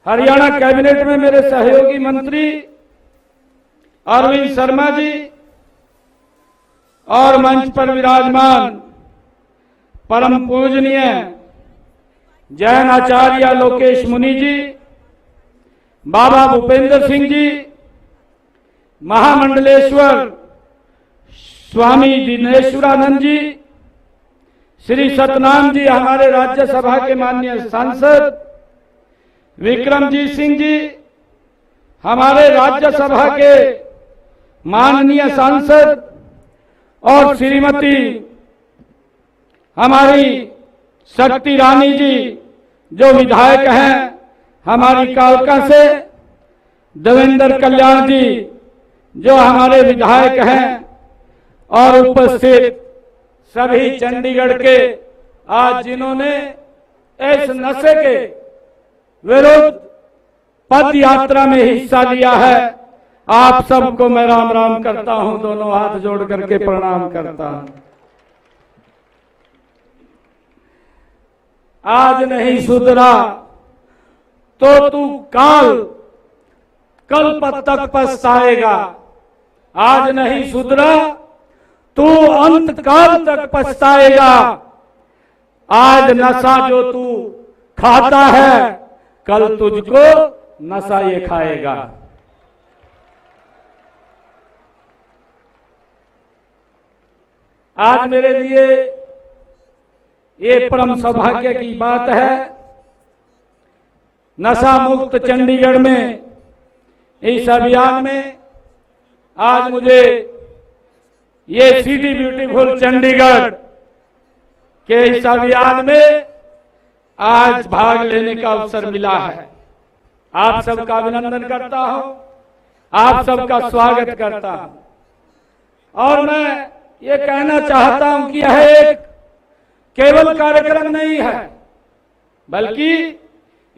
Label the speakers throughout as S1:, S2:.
S1: Haryana cabinet में मेरे सहयोगी मंत्री अरविंद शर्मा जी और मंच पर विराजमान परम पूजनीय जैन आचार्य लोकेश मुनि जी, बाबा भूपेंद्र सिंह जी, महामंडलेश्वर स्वामी दिनेश्वरानंद जी, श्री सतनाम जी, हमारे राज्यसभा के माननीय सांसद विक्रमजीत सिंह जी, हमारे राज्यसभा के माननीय सांसद और श्रीमती हमारी शक्ति रानी जी जो विधायक हैं हमारी कालका से, देवेंद्र कल्याण जी जो हमारे विधायक हैं, और उपस्थित सभी चंडीगढ़ के आज जिन्होंने इस नशे के विरुद्ध पद यात्रा में हिस्सा लिया है, आप सबको मैं राम राम करता हूं, दोनों हाथ जोड़ करके प्रणाम करता हूं। आज नहीं सुधरा तो तू कल तक पछताएगा। आज नहीं सुधरा तू अंत काल तक पछताएगा। आज नशा जो तू खाता है कल तुझको नशा ये खाएगा। आज मेरे लिए ये परम सौभाग्य की बात है, नशा मुक्त चंडीगढ़ में इस अभियान में आज मुझे ये सिटी ब्यूटीफुल चंडीगढ़ के इस अभियान में आज भाग लेने का अवसर मिला है। आप सबका अभिनंदन करता हूं, आप सबका स्वागत करता हूं। और मैं ये कहना चाहता हूं कि यह एक केवल कार्यक्रम नहीं है, बल्कि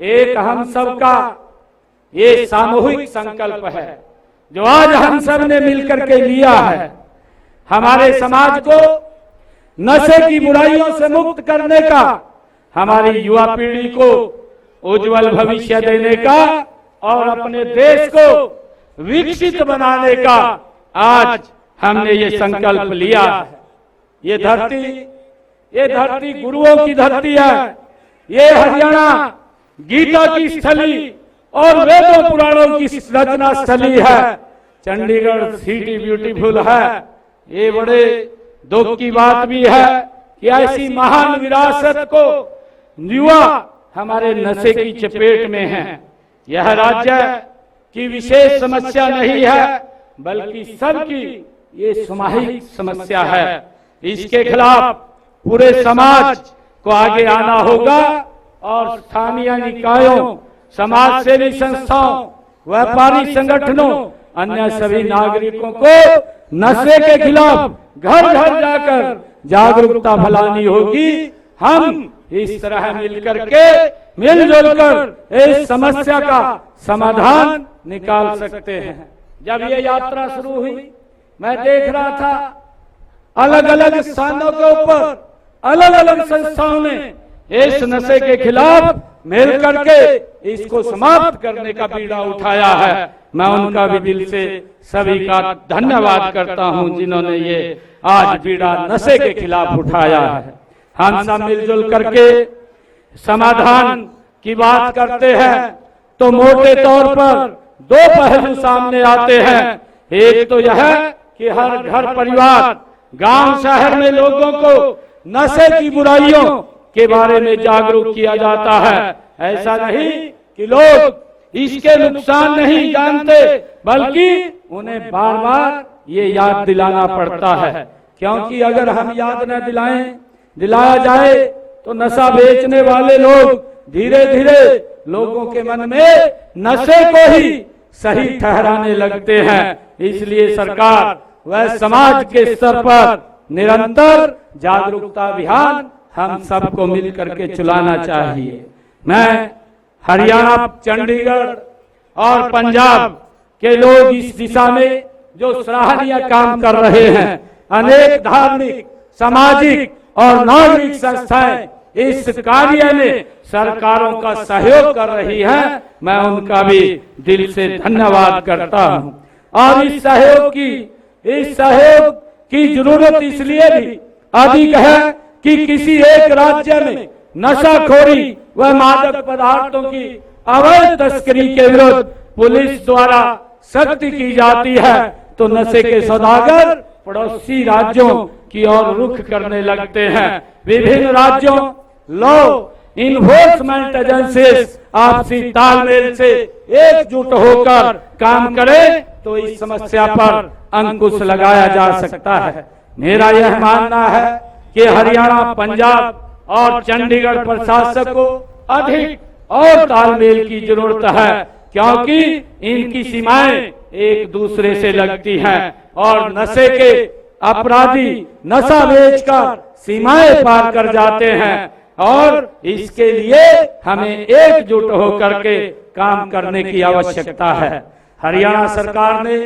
S1: एक हम सबका ये सामूहिक संकल्प है जो आज हम सब ने मिलकर के लिया है। हमारे समाज को नशे की बुराइयों से मुक्त करने का, हमारी युवा पीढ़ी को उज्जवल भविष्य देने का और अपने देश को विकसित बनाने का आज हमने ये संकल्प लिया है। ये धरती गुरुओं की धरती है। ये हरियाणा गीता की स्थली और वेदों पुराणों की रचना स्थली है। चंडीगढ़ सिटी ब्यूटीफुल है। ये बड़े दुख की बात भी है कि ऐसी महान विरासत को युवा हमारे नशे की चपेट में है। यह राज्य की विशेष समस्या नहीं है, बल्कि सबकी ये सामूहिक समस्या है। इसके खिलाफ पूरे समाज को आगे आना होगा और स्थानीय निकायों, समाज सेवी संस्थाओं, व्यापारी संगठनों, अन्य सभी नागरिकों को नशे के खिलाफ घर घर जाकर जागरूकता फैलानी होगी। हम इस तरह मिलजुल कर इस समस्या का समाधान निकाल सकते हैं। जब ये यात्रा शुरू हुई, मैं देख रहा था अलग अलग स्थानों के ऊपर अलग अलग संस्थाओं ने इस नशे के खिलाफ मिल करके इसको समाप्त करने का बीड़ा उठाया है। मैं उनका भी दिल से सभी का धन्यवाद करता हूं जिन्होंने ये आज बीड़ा नशे के खिलाफ उठाया है। हम सब मिलजुल करके समाधान की बात करते हैं तो मोटे तौर पर दो पहलू सामने आते हैं। एक तो यह कि हर घर परिवार, गांव शहर में लोगों को नशे की बुराइयों के बारे में जागरूक किया जाता है। ऐसा नहीं कि लोग इसके नुकसान नहीं जानते, बल्कि उन्हें बार बार ये याद दिलाना पड़ता है। क्योंकि अगर हम याद न दिलाया जाए तो नशा बेचने वाले लोग धीरे धीरे लोगों के मन में नशे को ही सही ठहराने लगते हैं। इसलिए सरकार व समाज के स्तर पर निरंतर जागरूकता अभियान हम सबको मिलकर के चलाना चाहिए। मैं हरियाणा, चंडीगढ़ और पंजाब के लोग इस दिशा में जो सराहनीय काम कर रहे हैं, अनेक धार्मिक, सामाजिक और नागरिक संस्थाएं इस कार्य में सरकारों का सहयोग कर रही है, मैं उनका भी दिल से धन्यवाद करता हूं। और इस सहयोग की जरूरत इसलिए भी अधिक है कि किसी एक राज्य में नशाखोरी व मादक पदार्थों की अवैध तस्करी के विरुद्ध पुलिस द्वारा सख्ती की जाती है तो नशे के सौदागर पड़ोसी राज्यों की ओर रुख करने लगते हैं। विभिन्न राज्यों लॉ इन्फोर्समेंट एजेंसीज आपसी तालमेल से एकजुट होकर काम करें तो इस समस्या पर अंकुश लगाया जा सकता है। मेरा यह मानना है कि हरियाणा, पंजाब और चंडीगढ़ प्रशासन को अधिक और तालमेल की जरूरत है, क्योंकि इनकी सीमाएं एक दूसरे से लगती हैं और नशे के अपराधी नशा बेचकर सीमाएं पार कर जाते हैं और इसके लिए हमें एकजुट होकर के काम करने की आवश्यकता है। हरियाणा सरकार ने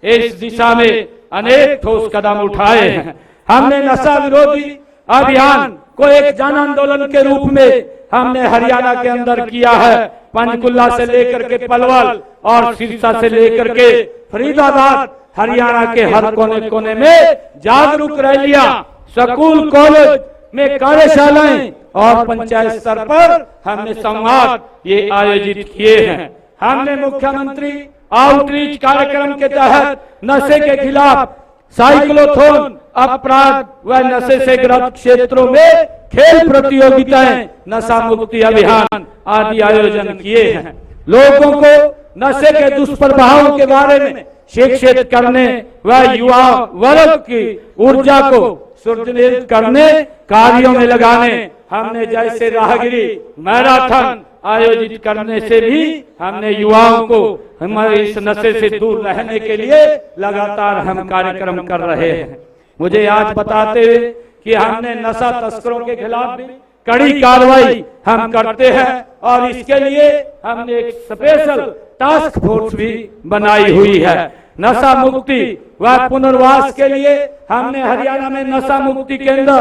S1: इस दिशा में अनेक ठोस कदम उठाए हैं। हमने नशा विरोधी अभियान को एक जन आंदोलन के रूप में हमने हरियाणा के अंदर किया है। पंचकुला से लेकर के पलवल और सिरसा से लेकर के फरीदाबाद, हरियाणा के हर कोने कोने में जागरूक रैलियां, स्कूल कॉलेज में कार्यशालाएं और पंचायत स्तर पर हमने संवाद ये आयोजित किए हैं। हमने मुख्यमंत्री आउटरीच कार्यक्रम के तहत नशे के खिलाफ साइक्लोथॉन, अपराध व नशे से ग्रस्त क्षेत्रों में खेल प्रतियोगिताएं, नशा मुक्ति अभियान आदि आयोजन किए हैं। लोगों को नशे के दुष्प्रभावों के बारे में शिक्षित करने व युवा वर्ग की ऊर्जा को सुदृढ़ करने कार्यों में लगाने हमने जैसे राहगिरी मैराथन आयोजित करने से भी हमने युवाओं को हमारे इस नशे से दूर रहने के लिए लगातार हम कार्यक्रम कर रहे हैं। मुझे आज बताते हुए कि हमने नशा तस्करों के खिलाफ भी कड़ी कार्रवाई हम करते हैं और इसके लिए हमने एक स्पेशल टास्क फोर्स भी बनाई हुई है। नशा मुक्ति व पुनर्वास के लिए हमने हरियाणा में नशा मुक्ति केंद्र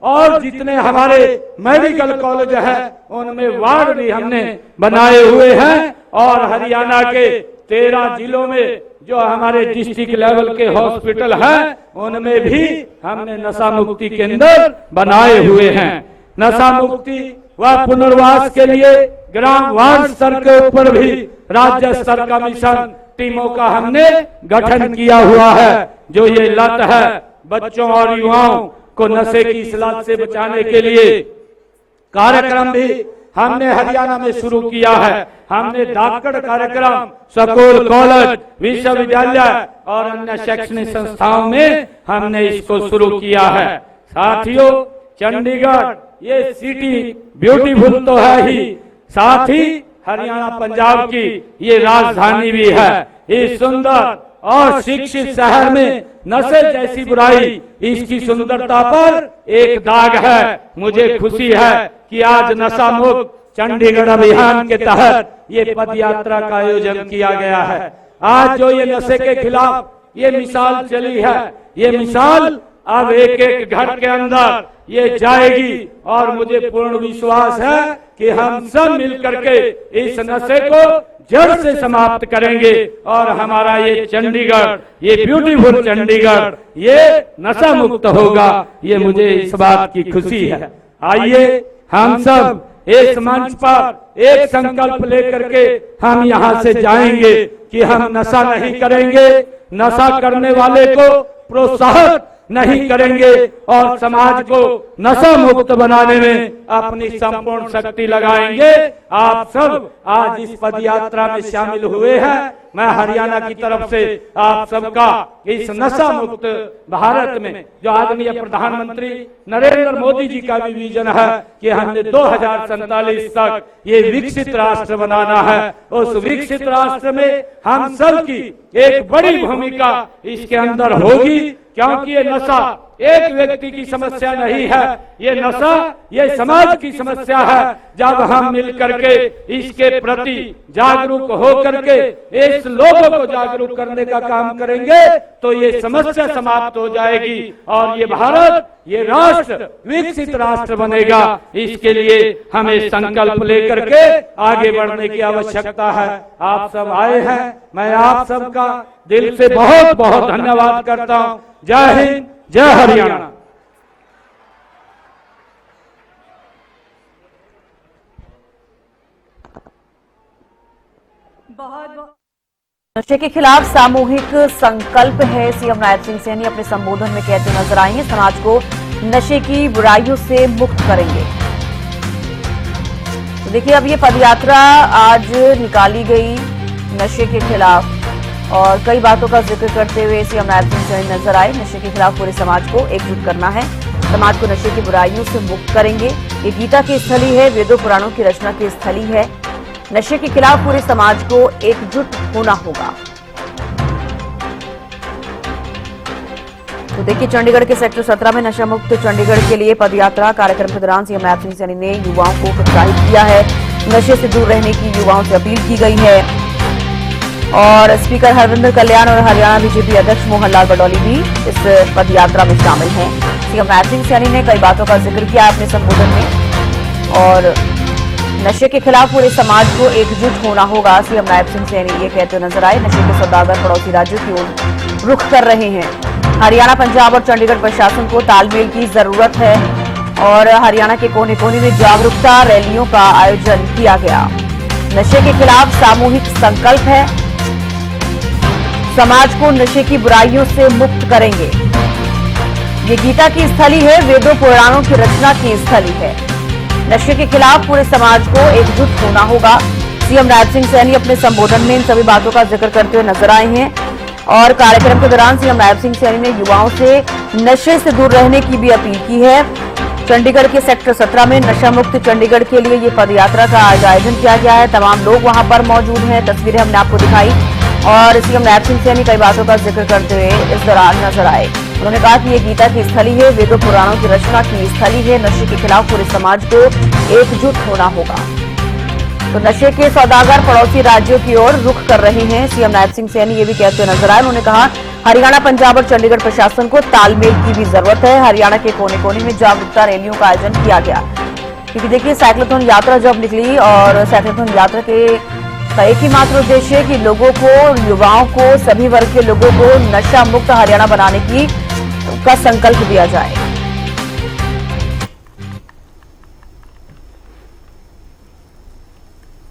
S1: और जितने हमारे मेडिकल कॉलेज हैं उनमें वार्ड भी हमने बनाए हुए हैं और हरियाणा के 13 जिलों में जो हमारे डिस्ट्रिक्ट लेवल के हॉस्पिटल हैं उनमें भी हमने नशा मुक्ति केंद्र बनाए हुए हैं। नशा मुक्ति व पुनर्वास के लिए ग्राम वार्ड स्तर के ऊपर भी राज्य स्तर का मिशन टीमों का हमने गठन किया हुआ है। जो ये लत है बच्चों और युवाओं को नशे की इस लत से बचाने के लिए कार्यक्रम भी हमने हरियाणा में शुरू किया है। हमने धाकड़ कार्यक्रम स्कूल, कॉलेज, विश्वविद्यालय और अन्य शैक्षणिक संस्थाओं में हमने इसको शुरू किया है। साथियों, चंडीगढ़ ये सिटी ब्यूटीफुल तो है ही, साथ ही हरियाणा पंजाब की ये राजधानी भी है। इस सुंदर और शिक्षित शहर में नशे जैसी बुराई, इसकी सुंदरता पर एक दाग है। मुझे खुशी है कि आज नशा मुक्त चंडीगढ़ अभियान के तहत ये पद यात्रा का आयोजन किया गया है। आज जो ये नशे के खिलाफ ये मिसाल चली है, ये मिसाल अब एक एक घर के अंदर ये जाएगी और मुझे पूर्ण विश्वास है कि हम सब मिलकर के इस नशे को जड़ से समाप्त करेंगे और हमारा ये चंडीगढ़, ये ब्यूटीफुल चंडीगढ़, ये नशा मुक्त होगा। ये मुझे इस बात की खुशी है। आइए हम सब इस मंच पर एक संकल्प लेकर के हम यहाँ से जाएंगे कि हम नशा नहीं करेंगे, नशा करने वाले को प्रोत्साहित नहीं करेंगे और समाज को नशा मुक्त बनाने में अपनी संपूर्ण शक्ति लगाएंगे। आप सब आज इस पद यात्रा में शामिल हुए हैं। मैं हरियाणा की तरफ से आप सबका इस नशा मुक्त भारत में जो आदरणीय प्रधानमंत्री नरेंद्र मोदी जी का भी विजन है कि हमने 2047 तक ये विकसित राष्ट्र बनाना है, उस विकसित राष्ट्र में हम सब की एक बड़ी भूमिका इसके अंदर होगी, क्योंकि ये नशा एक व्यक्ति की समस्या नहीं है, ये नशा ये समाज की समस्या है। जब हम मिल करके इसके प्रति जागरूक हो करके इस लोगों को जागरूक करने का काम करेंगे तो ये समस्या समाप्त हो जाएगी और ये भारत ये राष्ट्र विकसित राष्ट्र बनेगा। इसके लिए हमें संकल्प लेकर के आगे बढ़ने की आवश्यकता है। आप सब आए हैं, मैं आप सबका दिल से बहुत बहुत धन्यवाद करता हूं। जय हिंद, जय हरियाणा।
S2: नशे के खिलाफ सामूहिक संकल्प है, सीएम नायब सिंह सैनी अपने संबोधन में कहते नजर आएंगे। समाज को नशे की बुराइयों से मुक्त करेंगे। तो देखिए, अब ये पदयात्रा आज निकाली गई नशे के खिलाफ और कई बातों का जिक्र करते हुए सीएम नायब सिंह सैनी नजर आए। नशे के खिलाफ पूरे समाज को एकजुट करना है, समाज को नशे की बुराइयों से मुक्त करेंगे। ये गीता की स्थली है, वेदों पुराणों की रचना की स्थली है। नशे के खिलाफ पूरे समाज को एकजुट होना होगा। तो देखिए, चंडीगढ़ के सेक्टर 17 में नशा मुक्त चंडीगढ़ के लिए पदयात्रा कार्यक्रम के दौरान सीएम नायब सिंह सैनी ने युवाओं को प्रोत्साहित किया है। नशे से दूर रहने की युवाओं से अपील की गई है और स्पीकर हरविंदर कल्याण और हरियाणा बीजेपी अध्यक्ष मोहन लाल बडौली भी इस पदयात्रा में शामिल हैं। सीएम नायब सिंह सैनी ने कई बातों का जिक्र किया अपने संबोधन में और नशे के खिलाफ पूरे समाज को एकजुट होना होगा। सीएम नायब सिंह सैनी ये कहते नजर आए। नशे के सौदागर पड़ोसी राज्यों की ओर रुख कर रहे हैं। हरियाणा, पंजाब और चंडीगढ़ प्रशासन को तालमेल की जरूरत है और हरियाणा के कोने कोने में जागरूकता रैलियों का आयोजन किया गया। नशे के खिलाफ सामूहिक संकल्प है, समाज को नशे की बुराइयों से मुक्त करेंगे। ये गीता की स्थली है, वेदों पुराणों की रचना की स्थली है। नशे के खिलाफ पूरे समाज को एकजुट होना होगा। सीएम नायब सिंह सैनी अपने संबोधन में इन सभी बातों का जिक्र करते हुए नजर आए हैं और कार्यक्रम के दौरान सीएम नायब सिंह सैनी ने युवाओं से नशे से दूर रहने की भी अपील की है। चंडीगढ़ के सेक्टर 17 में नशा मुक्त चंडीगढ़ के लिए ये पदयात्रा का आज आयोजन किया गया है। तमाम लोग वहां पर मौजूद हैं, तस्वीरें हमने आपको दिखाई और सीएम नायब सिंह सैनी कई बातों का जिक्र करते हुए इस दौरान नजर आए। उन्होंने कहा कि ये गीता की स्थली है, वेदों पुराणों की रचना की स्थली है। नशे के खिलाफ पूरे समाज को एकजुट होना होगा। तो नशे के सौदागर पड़ोसी राज्यों की ओर रुख कर रहे हैं। सीएम नायब सिंह सैनी ये भी कहते हुए नजर आए। उन्होंने कहा हरियाणा, पंजाब और चंडीगढ़ प्रशासन को तालमेल की भी जरूरत है। हरियाणा के कोने कोने में जागरूकता रैलियों का आयोजन किया गया क्योंकि देखिए, साइक्लोथॉन यात्रा जब निकली और साइक्लोथॉन यात्रा का एक ही मात्र उद्देश्य है कि लोगों को, युवाओं को, सभी वर्ग के लोगों को नशा मुक्त हरियाणा बनाने का संकल्प दिया जाए।